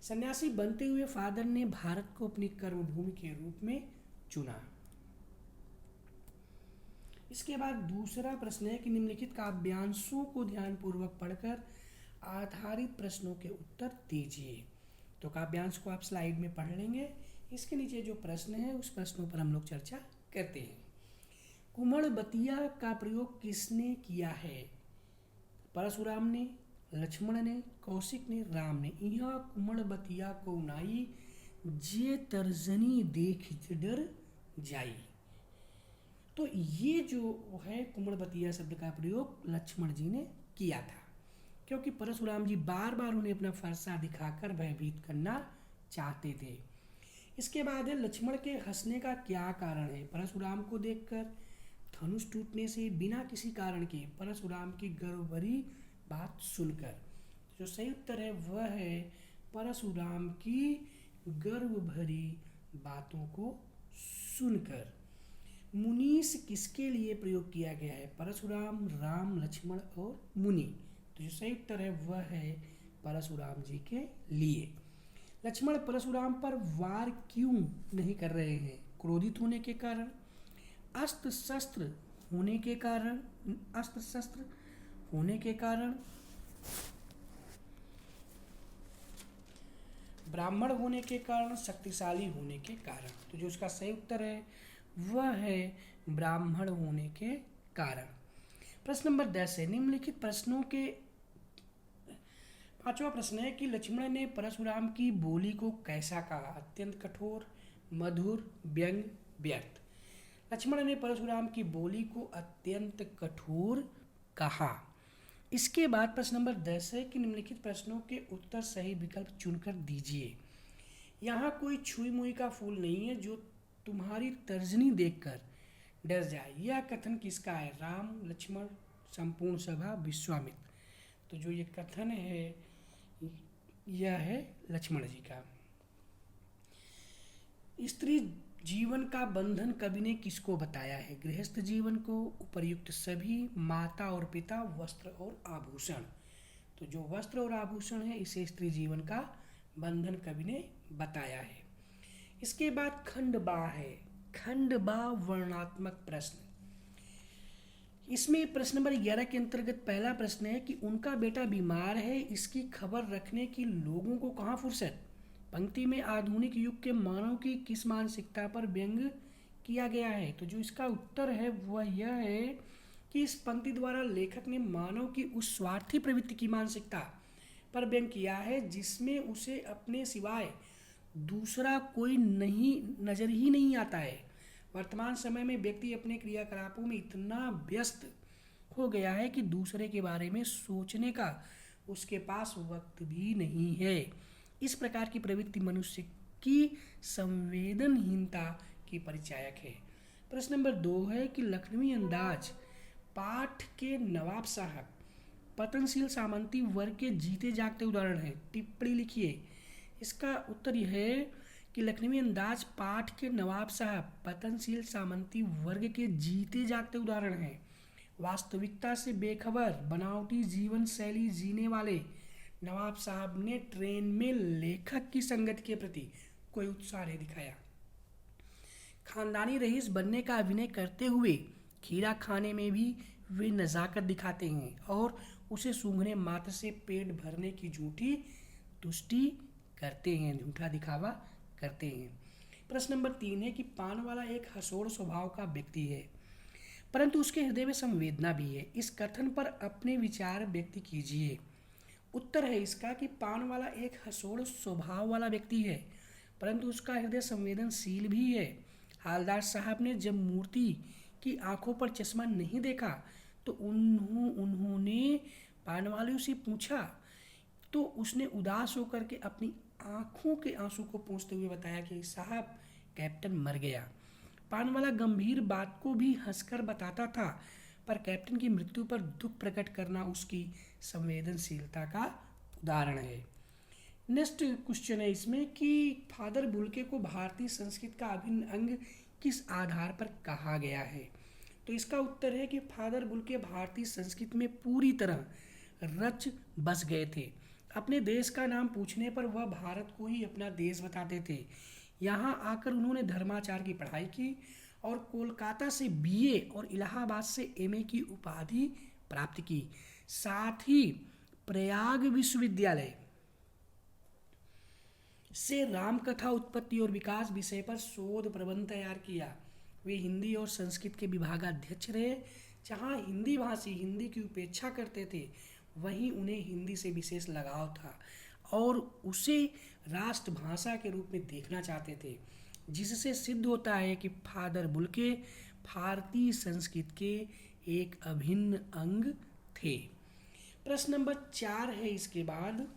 सन्यासी बनते हुए फादर ने भारत को अपनी कर्मभूमि के रूप में चुना। इसके बाद दूसरा प्रश्न है कि निम्नलिखित काव्यांशों को ध्यानपूर्वक पढ़कर आधारित प्रश्नों के उत्तर दीजिए। तो काव्यांश को आप स्लाइड में पढ़ लेंगे। इसके नीचे जो प्रश्न है उस प्रश्नों पर हम लोग चर्चा करते हैं। कुमड़ बतिया का प्रयोग किसने किया है। परशुराम ने, लक्ष्मण ने, कौशिक ने, राम ने। यहाँ कुमड़बतिया को नाई जे तर्जनी देख डर जाई। तो ये जो है कुमड़बतिया शब्द का प्रयोग लक्ष्मण जी ने किया था, क्योंकि परशुराम जी बार बार उन्हें अपना फरसा दिखाकर भयभीत करना चाहते थे। इसके बाद है लक्ष्मण के हंसने का क्या कारण है। परशुराम को देखकर धनुष टूटने से बिना किसी कारण के, परशुराम की गर्व भरी बात सुनकर। जो सही उत्तर है वह है परशुराम की गर्व भरी बातों को सुनकर। मुनीस किसके लिए प्रयोग किया गया है। परशुराम, राम, लक्ष्मण और मुनि। तो जो सही उत्तर है वह है परशुराम जी के लिए। लक्ष्मण परशुराम पर वार क्यों नहीं कर रहे हैं। क्रोधित होने के कारण, अस्त्र शस्त्र होने के कारण, ब्राह्मण होने के कारण, शक्तिशाली होने के कारण। तो जो इसका सही उत्तर है वह है ब्राह्मण होने के कारण। प्रश्न नंबर 10 है, निम्नलिखित प्रश्नों के पांचवा प्रश्न है कि लक्ष्मण ने परशुराम की बोली को कैसा कहा। अत्यंत कठोर, मधुर, व्यंग, व्यर्थ। लक्ष्मण ने परशुराम की बोली को अत्यंत कठोर कहा। इसके बाद प्रश्न नंबर 10 है कि निम्नलिखित प्रश्नों के उत्तर सही विकल्प चुनकर दीजिए। यहाँ कोई छुई मुई का फूल नहीं है जो तुम्हारी तर्जनी देखकर डर जाए। यह कथन किसका है। राम, लक्ष्मण, संपूर्ण सभा, विश्वामित्र। तो जो ये कथन है यह है लक्ष्मण जी का। स्त्री जीवन का बंधन कवि ने किसको बताया है। गृहस्थ जीवन को, उपर्युक्त सभी, माता और पिता, वस्त्र और आभूषण। तो जो वस्त्र और आभूषण है इसे स्त्री जीवन का बंधन कवि ने बताया है। इसके बाद खंड बा है। खंड बा वर्णनात्मक प्रश्न। इसमें प्रश्न नंबर 11 के अंतर्गत पहला प्रश्न है कि उनका बेटा बीमार है, इसकी खबर रखने की लोगों को कहाँ फुर्सत। पंक्ति में आधुनिक युग के मानव की किस मानसिकता पर व्यंग किया गया है। तो जो इसका उत्तर है वह यह है कि इस पंक्ति द्वारा लेखक ने मानव की उस स्वार्थी प्रवृत्ति की मानसिकता पर व्यंग किया है जिसमें उसे अपने सिवाय दूसरा कोई नहीं नजर ही नहीं आता है। वर्तमान समय में व्यक्ति अपने क्रियाकलापों में इतना व्यस्त हो गया है कि दूसरे के बारे में सोचने का उसके पास वक्त भी नहीं है। इस प्रकार की प्रवृत्ति मनुष्य की संवेदनहीनता की परिचायक है। प्रश्न नंबर 2 है कि लखनवी अंदाज पाठ के नवाब साहब पतनशील सामंती वर्ग के जीते जागते उदाहरण है। टिप्पणी लिखिए। इसका उत्तर यह है कि लखनवी अंदाज पाठ के नवाब साहब पतनशील सामंती वर्ग के जीते जागते उदाहरण हैं। वास्तविकता से बेखबर, बनावटी जीवन शैली जीने वाले नवाब साहब ने ट्रेन में लेखक की संगति के प्रति कोई उत्साह नहीं दिखाया। खानदानी रईस बनने का अभिनय करते हुए खीरा खाने में भी वे नजाकत दिखाते हैं और उसे सूंघने मात्र से पेट भरने की झूठी तुष्टि करते हैं, झूठा दिखावा करते हैं। प्रश्न नंबर 3 है कि पान वाला एक हंसोड़ स्वभाव का व्यक्ति है परंतु उसके हृदय में संवेदना भी है। इस कथन पर अपने विचार व्यक्त कीजिए। उत्तर है इसका कि पान वाला एक हंसोड़ स्वभाव वाला व्यक्ति है परंतु उसका हृदय संवेदनशील भी है। हालदार साहब ने जब मूर्ति की आंखों पर चश्मा नहीं देखा तो उन्होंने पान वाले से पूछा तो उसने उदास होकर के अपनी आंखों के आंसू को पोंछते हुए बताया कि साहब कैप्टन मर गया। पान वाला गंभीर बात को भी हंसकर बताता था पर कैप्टन की मृत्यु पर दुख प्रकट करना उसकी संवेदनशीलता का उदाहरण है। नेक्स्ट क्वेश्चन है इसमें कि फादर बुल्के को भारतीय संस्कृति का अभिन्न अंग किस आधार पर कहा गया है। तो इसका उत्तर है कि फादर बुल्के भारतीय संस्कृति में पूरी तरह रच बस गए थे। अपने देश का नाम पूछने पर वह भारत को ही अपना देश बताते थे। यहाँ आकर उन्होंने धर्माचार की पढ़ाई की और कोलकाता से बीए और इलाहाबाद से एमए की उपाधि प्राप्त की। साथ ही प्रयाग विश्वविद्यालय से रामकथा उत्पत्ति और विकास विषय पर शोध प्रबंध तैयार किया। वे हिंदी और संस्कृत के विभागाध्यक्ष रहे। जहाँ हिंदी भाषी हिंदी की उपेक्षा करते थे वहीं उन्हें हिंदी से विशेष लगाव था और उसे राष्ट्रभाषा के रूप में देखना चाहते थे, जिससे सिद्ध होता है कि फादर बुल्के भारतीय संस्कृति के एक अभिन्न अंग थे। प्रश्न नंबर 4 है इसके बाद,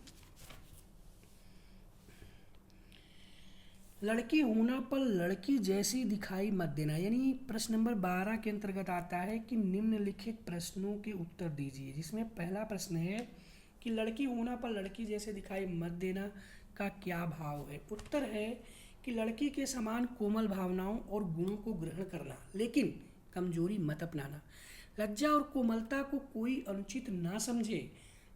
लड़की होना पर लड़की जैसी दिखाई मत देना। यानी प्रश्न नंबर 12 के अंतर्गत आता है कि निम्नलिखित प्रश्नों के उत्तर दीजिए, जिसमें पहला प्रश्न है कि लड़की होना पर लड़की जैसे दिखाई मत देना का क्या भाव है। उत्तर है कि लड़की के समान कोमल भावनाओं और गुणों को ग्रहण करना, लेकिन कमजोरी मत अपनाना। लज्जा और कोमलता को कोई अनुचित ना समझे।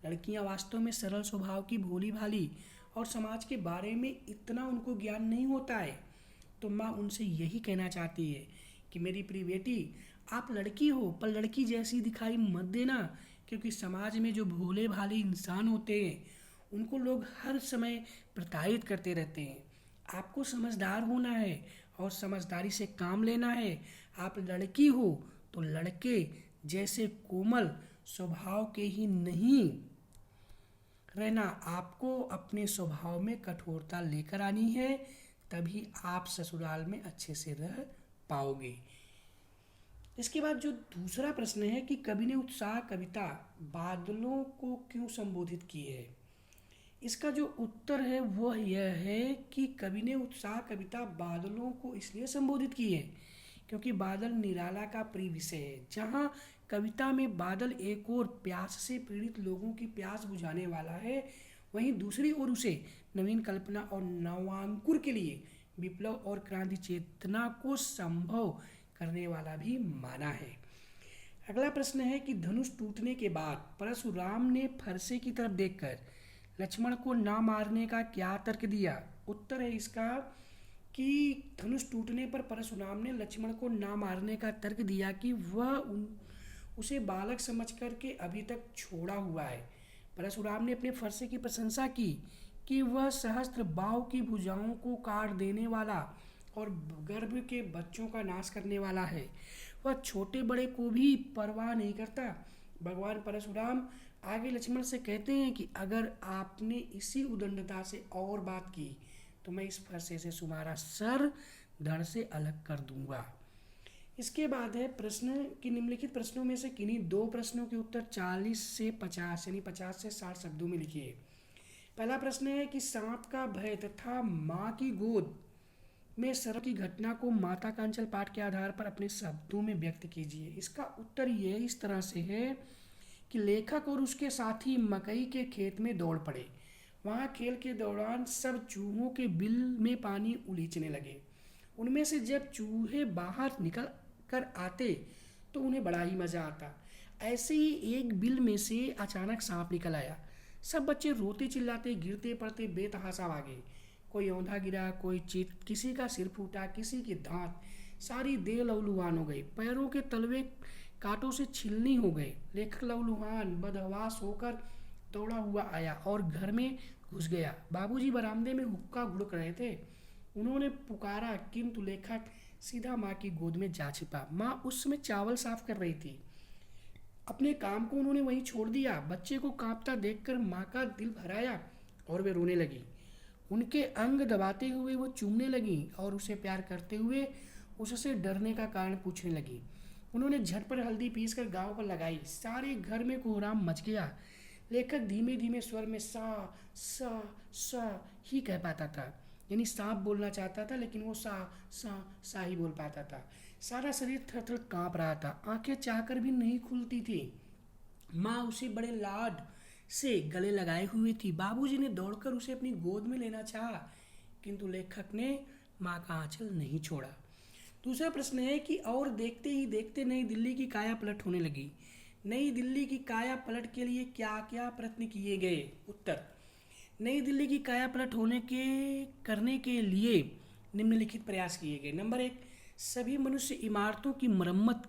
लड़कियां वास्तव में सरल स्वभाव की भोली भाली और समाज के बारे में इतना उनको ज्ञान नहीं होता है। तो माँ उनसे यही कहना चाहती है कि मेरी प्रिय बेटी, आप लड़की हो पर लड़की जैसी दिखाई मत देना, क्योंकि समाज में जो भोले भाले इंसान होते हैं उनको लोग हर समय प्रताड़ित करते रहते हैं। आपको समझदार होना है और समझदारी से काम लेना है। आप लड़की हो तो लड़के जैसे कोमल स्वभाव के ही नहीं रहना, आपको अपने स्वभाव में कठोरता लेकर आनी है, तभी आप ससुराल में अच्छे से रह पाओगे। इसके बाद जो दूसरा प्रश्न है कि कवि ने उत्साह कविता बादलों को क्यों संबोधित की है। इसका जो उत्तर है वह यह है कि कवि ने उत्साह कविता बादलों को इसलिए संबोधित की है क्योंकि बादल निराला का प्रिय विषय है। जहाँ कविता में बादल एक ओर प्यास से पीड़ित लोगों की प्यास बुझाने वाला है, वहीं दूसरी ओर उसे नवीन कल्पना और नवांकुर के लिए विप्लव और क्रांति चेतना को संभव करने वाला भी माना है। अगला प्रश्न है कि धनुष टूटने के बाद परशुराम ने फरसे की तरफ देखकर लक्ष्मण को ना मारने का क्या तर्क दिया। उत्तर है इसका कि धनुष टूटने पर परशुराम ने लक्ष्मण को ना मारने का तर्क दिया कि वह उसे बालक समझ कर के अभी तक छोड़ा हुआ है। परशुराम ने अपने फरसे की प्रशंसा की कि वह सहस्त्र बाहु की भुजाओं को काट देने वाला और गर्भ के बच्चों का नाश करने वाला है। वह छोटे बड़े को भी परवाह नहीं करता। भगवान परशुराम आगे लक्ष्मण से कहते हैं कि अगर आपने इसी उदंडता से और बात की तो मैं इस फरसे से तुम्हारा सर धड़ से अलग कर दूंगा। इसके बाद है प्रश्न कि निम्नलिखित प्रश्नों में से किन्हीं दो प्रश्नों के उत्तर 40 से 50 यानी 50 से 60 शब्दों में लिखिए। पहला प्रश्न है कि सांप का भय तथा माँ की गोद में सर्प की घटना को माता का अंचल पाठ के आधार पर अपने शब्दों में व्यक्त कीजिए। इसका उत्तर ये इस तरह से है कि लेखक और उसके साथी मकई के खेत में दौड़ पड़े। वहाँ खेल के दौरान सब चूहों के बिल में पानी उलीचने लगे। उनमें से जब चूहे बाहर निकल कर आते तो उन्हें बड़ा ही मज़ा आता। ऐसे ही एक बिल में से अचानक सांप निकल आया। सब बच्चे रोते चिल्लाते गिरते पड़ते बेतहाशा भागे। कोई औंधा गिरा, कोई चित, किसी का सिर फूटा, किसी की दांत, सारी देह लहूलुहान हो गई। पैरों के तलवे कांटों से छिलनी हो गए। लेखक लहूलुहान बदहवास होकर दौड़ा हुआ आया और घर में घुस गया। बाबूजी बरामदे में हुक्का घुड़क रहे थे। उन्होंने पुकारा, किंतु लेखक सीधा माँ की गोद में जा छिपा। माँ उस समय चावल साफ कर रही थी। अपने काम को उन्होंने वहीं छोड़ दिया। बच्चे को कांपता देखकर माँ का दिल भर आया और वे रोने लगी। उनके अंग दबाते हुए वो चूमने लगी और उसे प्यार करते हुए उससे डरने का कारण पूछने लगी। उन्होंने झटपट हल्दी पीसकर गांव पर लगाई। सारे घर में कोहराम मच गया। लेखक धीमे धीमे स्वर में सा सा सा ही कह पाता था, यानी सांप बोलना चाहता था लेकिन वो सा ही बोल पाता था। सारा शरीर थर थर काँप रहा था। आंखें चाहकर भी नहीं खुलती थी। माँ उसे बड़े लाड से गले लगाए हुई थी। बाबूजी ने दौड़कर उसे अपनी गोद में लेना चाहा, किंतु लेखक ने माँ का आंचल नहीं छोड़ा। दूसरा प्रश्न है कि और देखते ही देखते नई दिल्ली की काया पलट होने लगी। नई दिल्ली की काया पलट के लिए क्या क्या प्रयत्न किए गए। उत्तर, नई दिल्ली की काया पलट करने के लिए निम्नलिखित प्रयास किए गए। नंबर 1, सभी मुख्य इमारतों की मरम्मत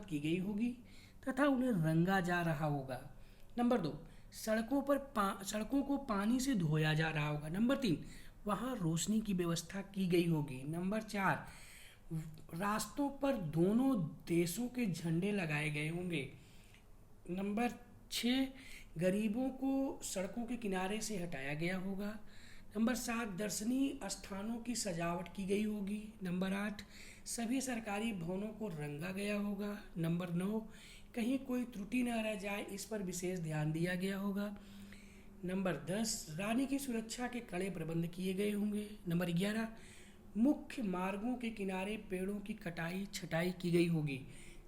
की गई होगी तथा उन्हें रंगा जा रहा होगा। नंबर 2, सड़कों को पानी से धोया जा रहा होगा। नंबर 3, वहाँ रोशनी की व्यवस्था की गई होगी। नंबर 4, रास्तों पर दोनों देशों के झंडे लगाए गए होंगे। नंबर 6, गरीबों को सड़कों के किनारे से हटाया गया होगा। नंबर 7, दर्शनीय स्थानों की सजावट की गई होगी। नंबर 8, सभी सरकारी भवनों को रंगा गया होगा। नंबर 9, कहीं कोई त्रुटि न रह जाए इस पर विशेष ध्यान दिया गया होगा। नंबर 10, रानी की सुरक्षा के कड़े प्रबंध किए गए होंगे। नंबर 11, मुख्य मार्गों के किनारे पेड़ों की कटाई छटाई की गई होगी।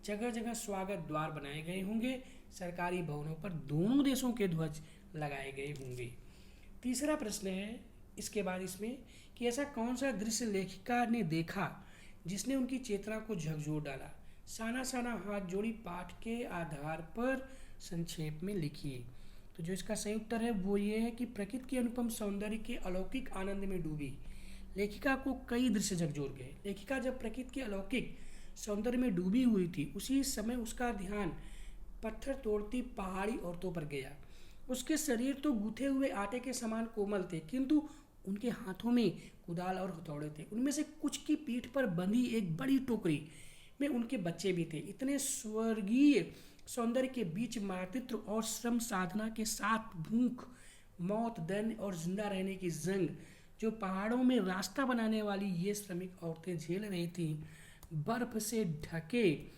जगह जगह स्वागत द्वार बनाए गए होंगे। सरकारी भवनों पर दोनों देशों के ध्वज लगाए गए होंगे। तीसरा प्रश्न है इसके बाद इसमें कि ऐसा कौन सा दृश्य लेखिका ने देखा जिसने उनकी चेतना को झकझोर डाला। साना साना हाथ जोड़ी पाठ के आधार पर संक्षेप में लिखिए। तो जो इसका सही उत्तर है वो ये है कि प्रकृति के अनुपम सौंदर्य के अलौकिक आनंद में डूबी लेखिका को कई दृश्य झकझोर गए। लेखिका जब प्रकृति के अलौकिक सौंदर्य में डूबी हुई थी उसी समय उसका ध्यान पत्थर तोड़ती पहाड़ी औरतों पर गया। उसके शरीर तो गूथे हुए आटे के समान कोमल थे, किंतु उनके हाथों में कुदाल और हथौड़े थे। उनमें से कुछ की पीठ पर बंधी एक बड़ी टोकरी में उनके बच्चे भी थे। इतने स्वर्गीय सौंदर्य के बीच मातृत्व और श्रम साधना के साथ भूख, मौत, दैन्य और जिंदा रहने की जंग जो पहाड़ों में रास्ता बनाने वाली ये श्रमिक औरतें झेल रही थीं, बर्फ से ढके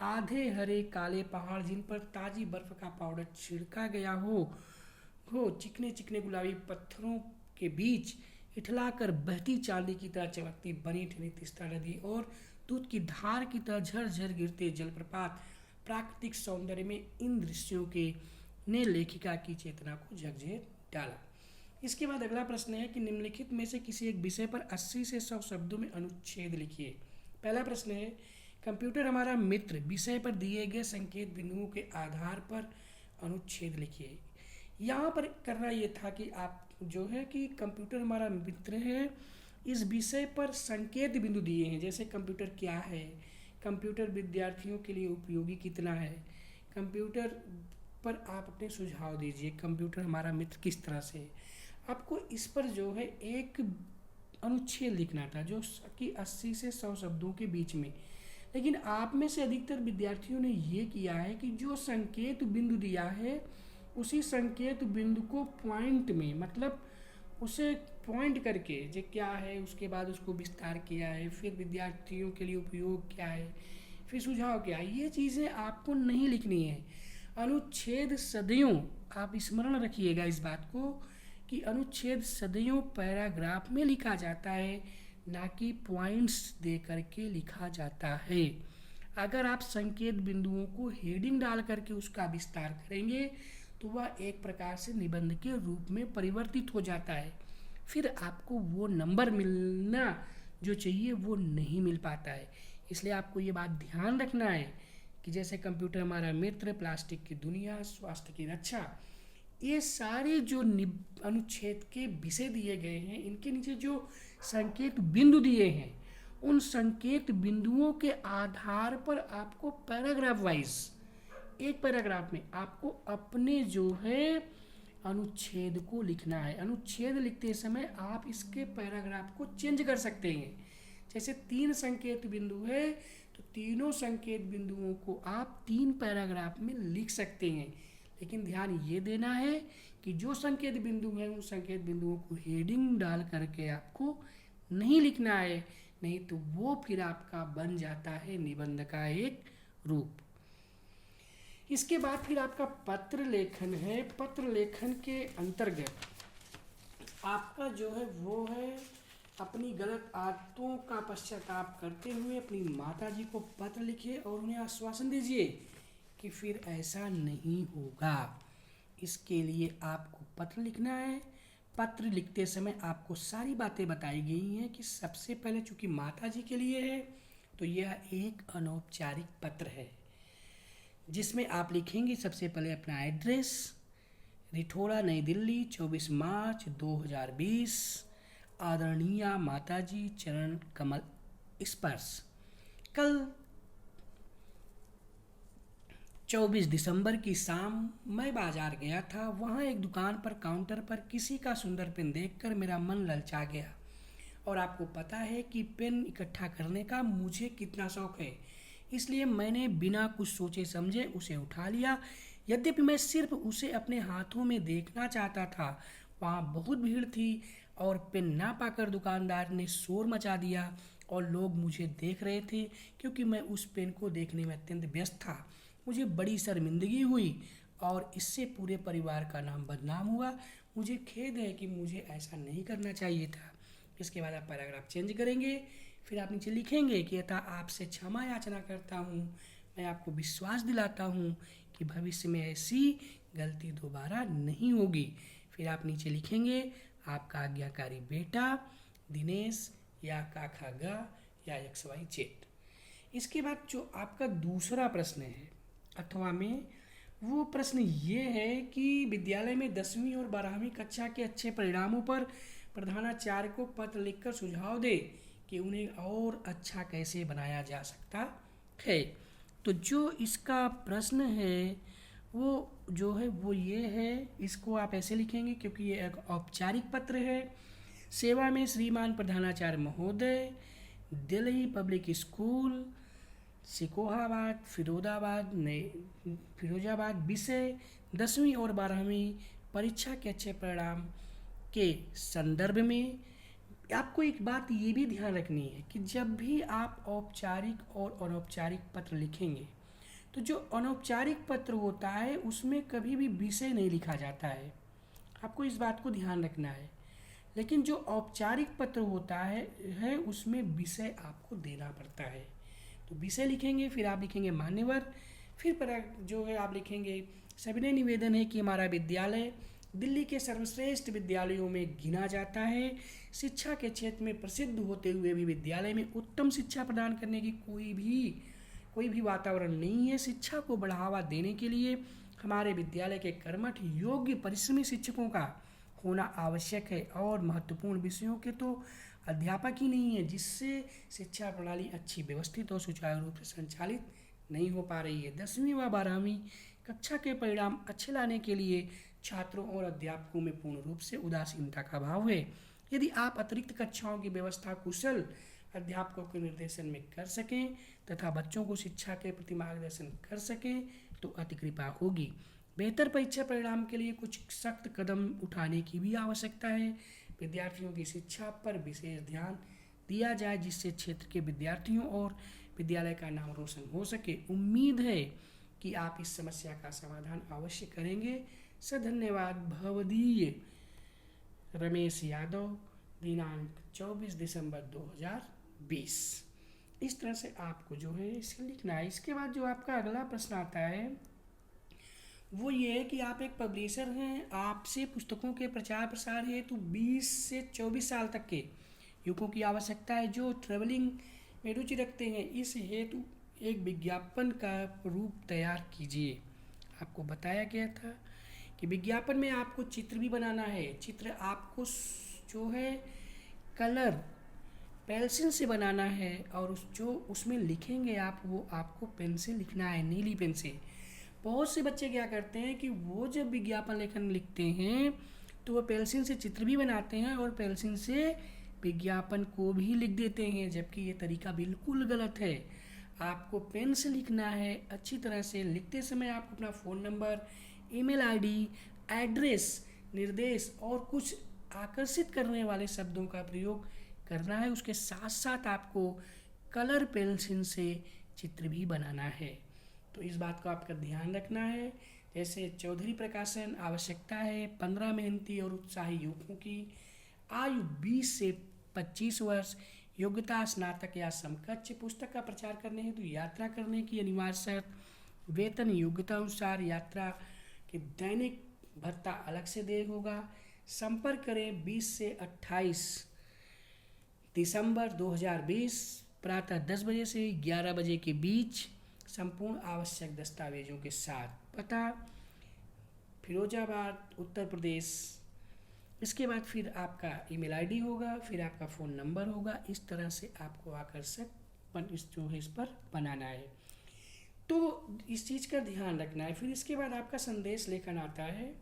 आधे हरे काले पहाड़ जिन पर ताजी बर्फ का पाउडर छिड़का गया हो चिकने चिकने गुलाबी पत्थरों के बीच इठलाकर बहती चांदी की तरह चमकती बनी ठनी तीस्ता नदी और दूध की धार की तरह झरझर गिरते जलप्रपात प्राकृतिक सौंदर्य में इन दृश्यों के ने लेखिका की चेतना को झकझोर डाला। इसके बाद अगला प्रश्न है कि निम्नलिखित में से किसी एक विषय पर 80 से 100 शब्दों में अनुच्छेद लिखिए। पहला प्रश्न है कंप्यूटर हमारा मित्र विषय पर दिए गए संकेत बिंदुओं के आधार पर अनुच्छेद लिखिए। यहाँ पर करना ये था कि आप जो है कि कंप्यूटर हमारा मित्र है इस विषय पर संकेत बिंदु दिए हैं, जैसे कंप्यूटर क्या है, कंप्यूटर विद्यार्थियों के लिए उपयोगी कितना है, कंप्यूटर पर आप अपने सुझाव दीजिए, कंप्यूटर हमारा मित्र किस तरह से। आपको इस पर जो है एक अनुच्छेद लिखना था जो कि 80 से 100 शब्दों के बीच में। लेकिन आप में से अधिकतर विद्यार्थियों ने ये किया है कि जो संकेत बिंदु दिया है उसी संकेत बिंदु को पॉइंट में, मतलब उसे पॉइंट करके जो क्या है उसके बाद उसको विस्तार किया है, फिर विद्यार्थियों के लिए उपयोग क्या है, फिर सुझाव क्या है, ये चीज़ें आपको नहीं लिखनी है। अनुच्छेद सदियों, आप स्मरण रखिएगा इस बात को कि अनुच्छेद सदियों पैराग्राफ में लिखा जाता है, ना कि पॉइंट्स दे करके लिखा जाता है। अगर आप संकेत बिंदुओं को हेडिंग डाल करके उसका विस्तार करेंगे तो वह एक प्रकार से निबंध के रूप में परिवर्तित हो जाता है, फिर आपको वो नंबर मिलना जो चाहिए वो नहीं मिल पाता है। इसलिए आपको ये बात ध्यान रखना है कि जैसे कंप्यूटर हमारा मित्र, प्लास्टिक की दुनिया, स्वास्थ्य की रक्षा, ये सारे जो अनुच्छेद के विषय दिए गए हैं इनके नीचे जो संकेत बिंदु दिए हैं उन संकेत बिंदुओं के आधार पर आपको पैराग्राफ वाइज एक पैराग्राफ में आपको अपने जो है अनुच्छेद को लिखना है। अनुच्छेद लिखते समय आप इसके पैराग्राफ को चेंज कर सकते हैं। जैसे 3 संकेत बिंदु है तो तीनों संकेत बिंदुओं को आप 3 पैराग्राफ में लिख सकते हैं, लेकिन ध्यान ये देना है कि जो संकेत बिंदु है उन संकेत बिंदुओं को हेडिंग डाल करके आपको नहीं लिखना है, नहीं तो वो फिर आपका बन जाता है निबंध का एक रूप। इसके बाद फिर आपका पत्र लेखन है। पत्र लेखन के अंतर्गत आपका जो है वो है अपनी गलत आदतों का पश्चाताप करते हुए अपनी माताजी को पत्र लिखिए और उन्हें आश्वासन दीजिए कि फिर ऐसा नहीं होगा। इसके लिए आपको पत्र लिखना है। पत्र लिखते समय आपको सारी बातें बताई गई हैं कि सबसे पहले चूंकि माताजी के लिए है तो यह एक अनौपचारिक पत्र है जिसमें आप लिखेंगे सबसे पहले अपना एड्रेस, रिठोड़ा नई दिल्ली 24 मार्च 2020, आदरणीय माताजी चरण कमल स्पर्श। कल 24 दिसंबर की शाम मैं बाजार गया था। वहाँ एक दुकान पर काउंटर पर किसी का सुंदर पेन देखकर मेरा मन ललचा गया और आपको पता है कि पेन इकट्ठा करने का मुझे कितना शौक है, इसलिए मैंने बिना कुछ सोचे समझे उसे उठा लिया। यद्यपि मैं सिर्फ उसे अपने हाथों में देखना चाहता था। वहाँ बहुत भीड़ थी और पेन ना पाकर दुकानदार ने शोर मचा दिया और लोग मुझे देख रहे थे क्योंकि मैं उस पेन को देखने में अत्यंत व्यस्त था। मुझे बड़ी शर्मिंदगी हुई और इससे पूरे परिवार का नाम बदनाम हुआ। मुझे खेद है कि मुझे ऐसा नहीं करना चाहिए था। इसके बाद आप पैराग्राफ चेंज करेंगे, फिर आप नीचे लिखेंगे कि अतः आपसे क्षमा याचना करता हूँ। मैं आपको विश्वास दिलाता हूँ कि भविष्य में ऐसी गलती दोबारा नहीं होगी। फिर आप नीचे लिखेंगे आपका आज्ञाकारी बेटा दिनेश या काखा गा या XYZ। इसके बाद जो आपका दूसरा प्रश्न है अथवा में, वो प्रश्न ये है कि विद्यालय में 10वीं और 12वीं कक्षा के अच्छे परिणामों पर प्रधानाचार्य को पत्र लिखकर सुझाव दे कि उन्हें और अच्छा कैसे बनाया जा सकता है। तो जो इसका प्रश्न है वो जो है वो ये है, इसको आप ऐसे लिखेंगे क्योंकि ये एक औपचारिक पत्र है। सेवा में श्रीमान प्रधानाचार्य महोदय, दिल्ली पब्लिक स्कूल सिकोहाबाद फिरोजाबाद विषय 10वीं और 12वीं परीक्षा के अच्छे परिणाम के संदर्भ में आपको एक बात ये भी ध्यान रखनी है कि जब भी आप औपचारिक और अनौपचारिक पत्र लिखेंगे तो जो अनौपचारिक पत्र होता है उसमें कभी भी विषय नहीं लिखा जाता है, आपको इस बात को ध्यान रखना है। लेकिन जो औपचारिक पत्र होता है उसमें विषय आपको देना पड़ता है। तो विषय लिखेंगे, फिर आप लिखेंगे मान्यवर, फिर पर जो है आप लिखेंगे सविनय निवेदन है कि हमारा विद्यालय दिल्ली के सर्वश्रेष्ठ विद्यालयों में गिना जाता है। शिक्षा के क्षेत्र में प्रसिद्ध होते हुए भी विद्यालय में उत्तम शिक्षा प्रदान करने की कोई भी वातावरण नहीं है। शिक्षा को बढ़ावा देने के लिए हमारे विद्यालय के कर्मठ योग्य परिश्रमी शिक्षकों का होना आवश्यक है और महत्वपूर्ण विषयों के तो अध्यापक ही नहीं है, जिससे शिक्षा प्रणाली अच्छी व्यवस्थित और सुचारू रूप से संचालित नहीं हो पा रही है। 10वीं व 12वीं कक्षा के परिणाम अच्छे लाने के लिए छात्रों और अध्यापकों में पूर्ण रूप से उदासीनता का भाव है। यदि आप अतिरिक्त कक्षाओं की व्यवस्था कुशल अध्यापकों के निर्देशन में कर सकें तथा बच्चों को शिक्षा के प्रति मार्गदर्शन कर सकें तो अति कृपा होगी। बेहतर परीक्षा परिणाम के लिए कुछ सख्त कदम उठाने की भी आवश्यकता है। विद्यार्थियों की शिक्षा पर विशेष ध्यान दिया जाए जिससे क्षेत्र के विद्यार्थियों और विद्यालय का नाम रोशन हो सके। उम्मीद है कि आप इस समस्या का समाधान अवश्य करेंगे। धन्यवाद। भवदीय रमेश यादव, दिनांक 24 दिसंबर 2020। इस तरह से आपको जो है इसे लिखना है। इसके बाद जो आपका अगला प्रश्न आता है वो ये है कि आप एक पब्लिशर हैं, आपसे पुस्तकों के प्रचार प्रसार हेतु 20 से 24 साल तक के युवकों की आवश्यकता है जो ट्रेवलिंग में रुचि रखते हैं। इस हेतु एक विज्ञापन का रूप तैयार कीजिए। आपको बताया गया था कि विज्ञापन में आपको चित्र भी बनाना है। चित्र आपको जो है कलर पेंसिल से बनाना है और जो उसमें लिखेंगे आप वो आपको पेन से लिखना है, नीली पेन से। बहुत से बच्चे क्या करते हैं कि वो जब विज्ञापन लेखन लिखते हैं तो वो पेंसिल से चित्र भी बनाते हैं और पेंसिल से विज्ञापन को भी लिख देते हैं, जबकि ये तरीका बिल्कुल गलत है। आपको पेन से लिखना है अच्छी तरह से। लिखते समय आपको अपना phone number, email ID, address, निर्देश और कुछ आकर्षित करने वाले शब्दों का प्रयोग करना है। उसके साथ साथ आपको कलर पेंसिल से चित्र भी बनाना है। तो इस बात को आपका ध्यान रखना है। जैसे चौधरी प्रकाशन, आवश्यकता है 15 मेहनती और उत्साही युवकों की, आयु 20 से 25 वर्ष, योग्यता स्नातक या समकक्ष। पुस्तक का प्रचार करने हेतु यात्रा करने की अनिवार्य शर्त, वेतन योग्यता अनुसार यात्रा के दैनिक भत्ता अलग से देय होगा। संपर्क करें 20 से 28 दिसंबर 2020 प्रातः 10 बजे से 11 बजे के बीच संपूर्ण आवश्यक दस्तावेजों के साथ। पता फिरोजाबाद, उत्तर प्रदेश। इसके बाद फिर आपका ईमेल आईडी होगा, फिर आपका फ़ोन नंबर होगा। इस तरह से आपको आकर्षक इस पर बनाना है। तो इस चीज़ का ध्यान रखना है। फिर इसके बाद आपका संदेश लेखन आता है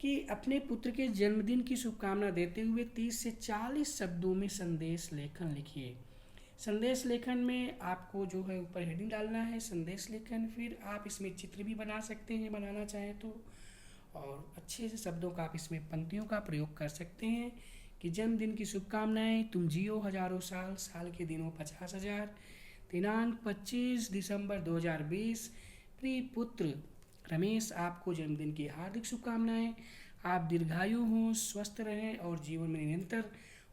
कि अपने पुत्र के जन्मदिन की शुभकामना देते हुए 30 से 40 शब्दों में संदेश लेखन लिखिए। संदेश लेखन में आपको जो है ऊपर हेडिंग डालना है संदेश लेखन, फिर आप इसमें चित्र भी बना सकते हैं बनाना चाहें तो, और अच्छे से शब्दों का आप इसमें पंक्तियों का प्रयोग कर सकते हैं कि जन्मदिन की शुभकामनाएं, तुम जियो हजारों साल, साल के दिनों 50,000, दिनांक 25 दिसंबर 2020, प्रिय पुत्र रमेश, आपको जन्मदिन की हार्दिक शुभकामनाएं। आप दीर्घायु हों, स्वस्थ रहें और जीवन में निरंतर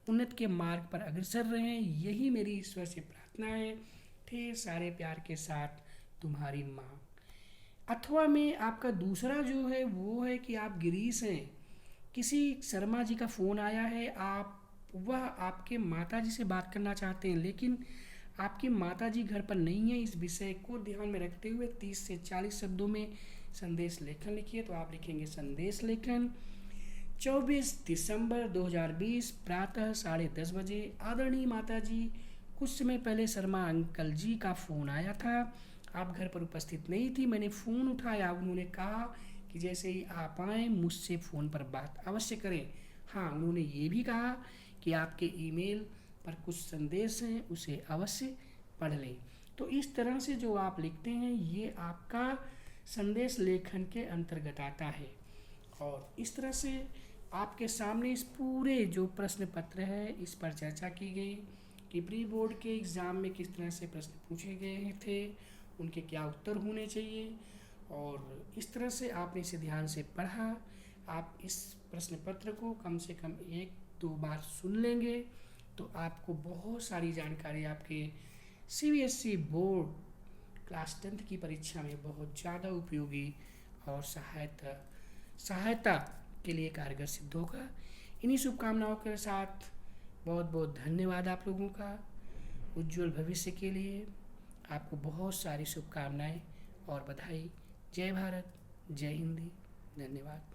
उन्नति के मार्ग पर अग्रसर रहें, यही मेरी ईश्वर से प्रार्थना है। ढेर सारे प्यार के साथ, तुम्हारी माँ। अथवा में आपका दूसरा जो है वो है कि आप गिरीश हैं, किसी शर्मा जी का फ़ोन आया है, वह आपके माता जी से बात करना चाहते हैं, लेकिन आपकी माता जी घर पर नहीं है। इस विषय को ध्यान में रखते हुए 30 से 40 शब्दों में संदेश लेखन लिखिए। तो आप लिखेंगे संदेश लेखन 24 दिसंबर 2020 प्रातः 10:30 बजे। आदरणीय माता जी, कुछ समय पहले शर्मा अंकल जी का फ़ोन आया था, आप घर पर उपस्थित नहीं थी। मैंने फ़ोन उठाया, उन्होंने कहा कि जैसे ही आप आएँ मुझसे फ़ोन पर बात अवश्य करें। हाँ, उन्होंने ये भी कहा कि आपके ईमेल पर कुछ संदेश हैं, उसे अवश्य पढ़ लें। तो इस तरह से जो आप लिखते हैं ये आपका संदेश लेखन के अंतर्गत आता है। और इस तरह से आपके सामने इस पूरे जो प्रश्न पत्र है इस पर चर्चा की गई कि प्री बोर्ड के एग्ज़ाम में किस तरह से प्रश्न पूछे गए थे, उनके क्या उत्तर होने चाहिए, और इस तरह से आपने इसे ध्यान से पढ़ा। आप इस प्रश्न पत्र को कम से कम 1-2 बार सुन लेंगे तो आपको बहुत सारी जानकारी आपके सीबीएसई बोर्ड क्लास 10th की परीक्षा में बहुत ज़्यादा उपयोगी और सहायता के लिए कारगर सिद्ध होगा। इन्हीं शुभकामनाओं के साथ बहुत बहुत धन्यवाद आप लोगों का। उज्जवल भविष्य के लिए आपको बहुत सारी शुभकामनाएं और बधाई। जय भारत, जय हिंदी, धन्यवाद।